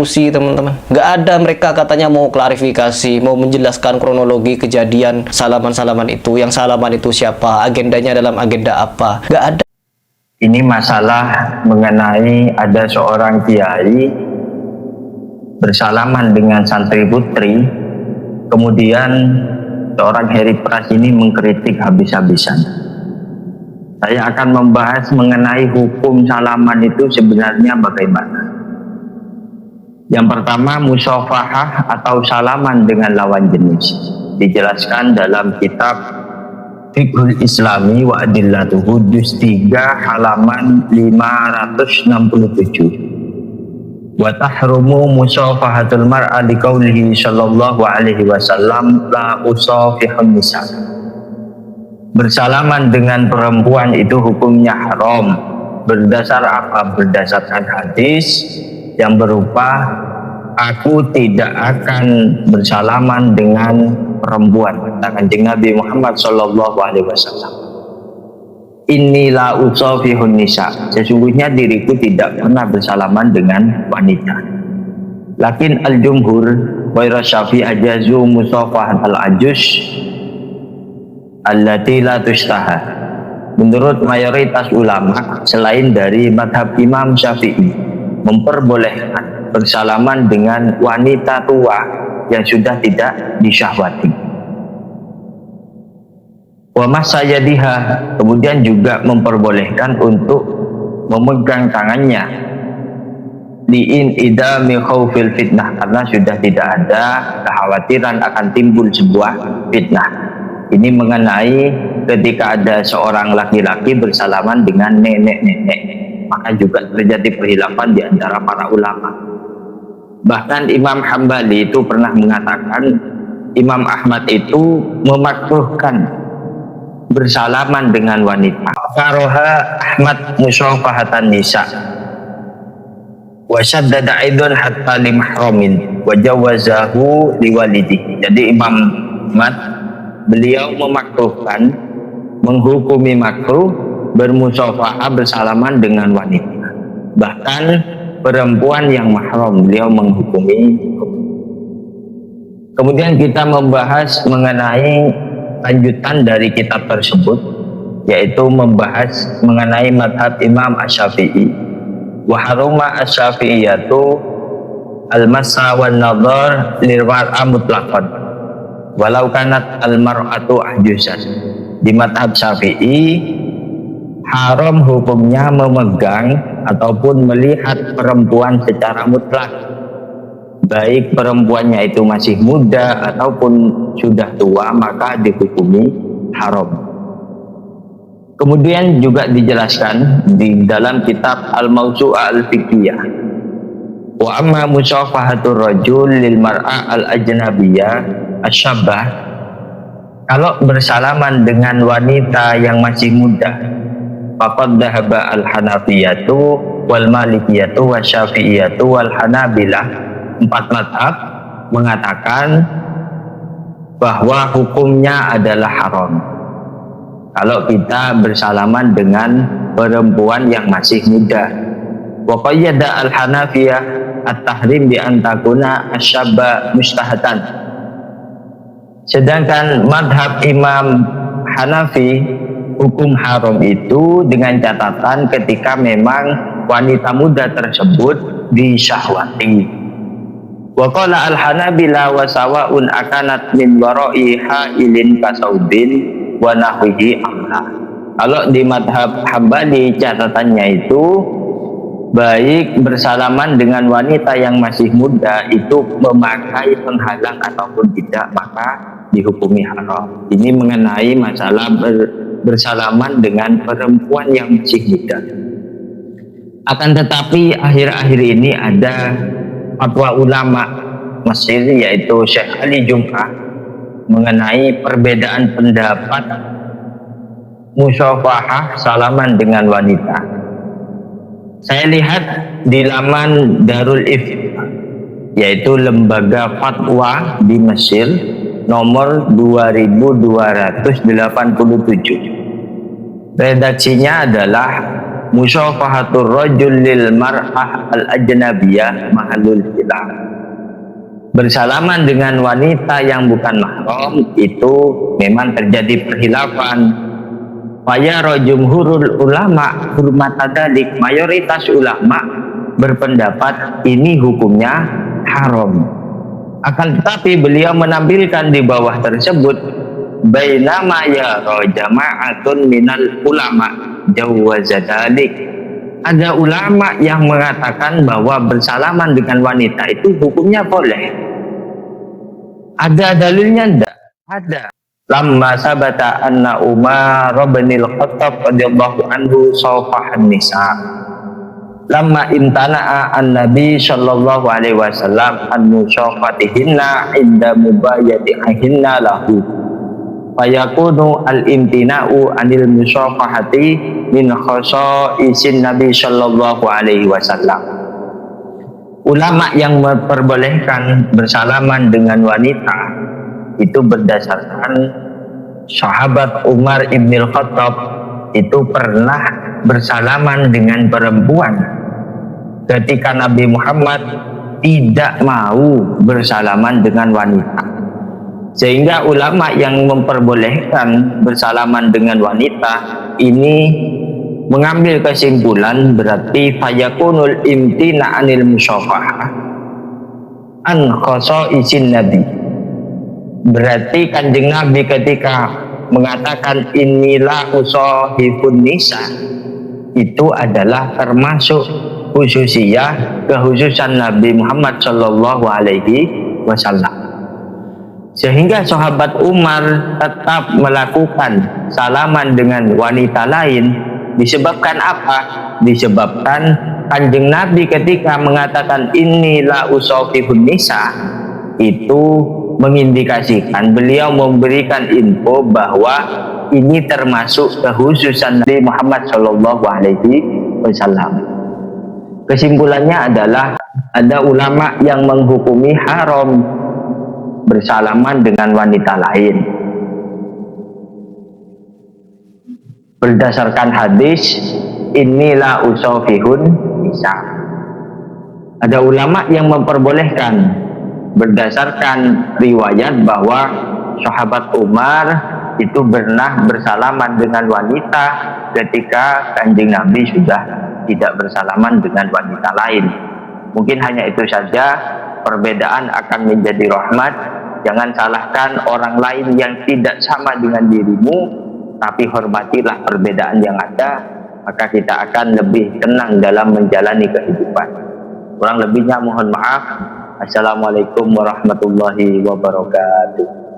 diskusi teman-teman. Nggak ada, mereka katanya mau klarifikasi, mau menjelaskan kronologi kejadian salaman-salaman itu. Yang salaman itu siapa, agendanya dalam agenda apa. Nggak ada. Ini masalah mengenai ada seorang kiai bersalaman dengan santri putri, kemudian seorang Heri Pras ini mengkritik habis-habisan. Saya akan membahas mengenai hukum salaman itu sebenarnya bagaimana. Yang pertama, musafahah atau salaman dengan lawan jenis. Dijelaskan dalam kitab Fiqhul Islami wa Adillatuhu juz 3 halaman 567. Wa tahrumu musafahatul mar'a liqaulihi sallallahu alaihi wasallam la usafihun nisa. Bersalaman dengan perempuan itu hukumnya haram. Berdasar apa? Berdasarkan hadis yang berupa aku tidak akan bersalaman dengan perempuan, kata Kanjeng Nabi Muhammad sallallahu alaihi wasallam. Inilah usafihun nisa, sesungguhnya diriku tidak pernah bersalaman dengan wanita. Lakin al-jumhur wa Syafi'i ajazu musafahat al-ajus allati la tustaha. Menurut mayoritas ulama selain dari madhab Imam Syafi'i memperbolehkan bersalaman dengan wanita tua yang sudah tidak disyahwati. Wa masayadiha, kemudian juga memperbolehkan untuk memegang tangannya liin idami khaufil fitnah, karena sudah tidak ada kekhawatiran akan timbul sebuah fitnah. Ini mengenai ketika ada seorang laki-laki bersalaman dengan nenek-nenek, maka juga terjadi perhilafan di antara para ulama. Bahkan Imam Hambali itu pernah mengatakan Imam Ahmad itu memakruhkan bersalaman dengan wanita. Karoha Ahmad musafahatan nisa wa syaddada aidon hatta li mahramin wa jawazahu liwalidihi. Jadi Imam Ahmad beliau memakruhkan, menghukumi makruh bermusafahah bersalaman dengan wanita, bahkan perempuan yang mahram beliau menghukumi. Kemudian kita membahas mengenai lanjutan dari kitab tersebut, yaitu membahas mengenai madhab Imam Asy-Syafi'i. Wa haruma asy-Syafi'iyatu al-massa wan nadhar lil mar'a mutlaqan walau kanat al-mar'atu ahjusan. Di madhab Syafi'i haram hukumnya memegang ataupun melihat perempuan secara mutlak, baik perempuannya itu masih muda ataupun sudah tua, maka dihukumi haram. Kemudian juga dijelaskan di dalam kitab Al-Mawsu'ah Al-Fiqhiyah, wa amma musafahatur rajul lil mar'a al-ajnabiyyah asyabah, kalau bersalaman dengan wanita yang masih muda, faqad dhahaba al-hanafiyatu wal malikiyatu wasyafi'iyatu wal hanabilah, empat mazhab mengatakan bahwa hukumnya adalah haram kalau kita bersalaman dengan perempuan yang masih muda. Wa qayyada al-hanafiyah at-tahrim bi an takuna asyabba mustahatan. Sedangkan madhab Imam Hanafi, hukum haram itu dengan catatan ketika memang wanita muda tersebut disyahwati. Wa qala al-hanabila wa sawa'un akanat min wara'i ha'ilin kasaubin wa nahwihi amla. Kalau di madhab Hambali catatannya itu baik bersalaman dengan wanita yang masih muda itu memakai penghalang ataupun tidak, maka dihukumi haram. Ini mengenai masalah bersalaman dengan perempuan yang masih muda. Akan tetapi akhir-akhir ini ada fatwa ulama Mesir, yaitu Syekh Ali Jum'ah, mengenai perbedaan pendapat musafahah salaman dengan wanita. Saya lihat di laman Darul Ifta, yaitu lembaga fatwa di Mesir, nomor 2287. Redaksinya adalah musyafahatur rajul lil mar'ah al ajnabiyah mahalul khilaf. Bersalaman dengan wanita yang bukan mahram itu memang terjadi perkhilafan. Fayara jumhurul ulama hurmata dzalik, mayoritas ulama berpendapat ini hukumnya haram. Akan tetapi beliau menampilkan di bawah tersebut bainama yara jama'atun minal ulama jawwaza dzalik. Ada ulama yang mengatakan bahwa bersalaman dengan wanita itu hukumnya boleh. Ada dalilnya enggak? Ada. Lamma sabata anna Umar bin Al-Khattab radhiyallahu anhu safahan nisa. Lamma imtana'a an-nabi sallallahu alaihi wasallam an musyafatihinna inda mubayatihinna lahu. Fayakunu al-imtina'u anil musyafahati min khasaisin nabi sallallahu alaihi wasallam. Ulama yang memperbolehkan bersalaman dengan wanita itu berdasarkan sahabat Umar ibn Al-Khattab itu pernah bersalaman dengan perempuan ketika Nabi Muhammad tidak mau bersalaman dengan wanita. Sehingga ulama yang memperbolehkan bersalaman dengan wanita ini mengambil kesimpulan berarti fayakunul imtina anil musyafahah an khasaisin nabi. Berarti kanjeng Nabi ketika mengatakan inilah usahifun nisa itu adalah termasuk khususiyah kekhususan Nabi Muhammad Shallallahu Alaihi Wasallam. Sehingga sahabat Umar tetap melakukan salaman dengan wanita lain disebabkan apa? Disebabkan kanjeng Nabi ketika mengatakan inilah usahifun nisa itu mengindikasikan beliau memberikan info bahwa ini termasuk kekhususan Nabi Muhammad Shallallahu Alaihi Wasallam. Kesimpulannya adalah ada ulama yang menghukumi haram bersalaman dengan wanita lain berdasarkan hadis inilah usafihun nisa. Ada ulama yang memperbolehkan berdasarkan riwayat bahwa sahabat Umar itu pernah bersalaman dengan wanita ketika kanjeng Nabi sudah tidak bersalaman dengan wanita lain. Mungkin hanya itu saja, perbedaan akan menjadi rahmat. Jangan salahkan orang lain yang tidak sama dengan dirimu, tapi hormatilah perbedaan yang ada, maka kita akan lebih tenang dalam menjalani kehidupan. Kurang lebihnya mohon maaf. Assalamualaikum warahmatullahi wabarakatuh.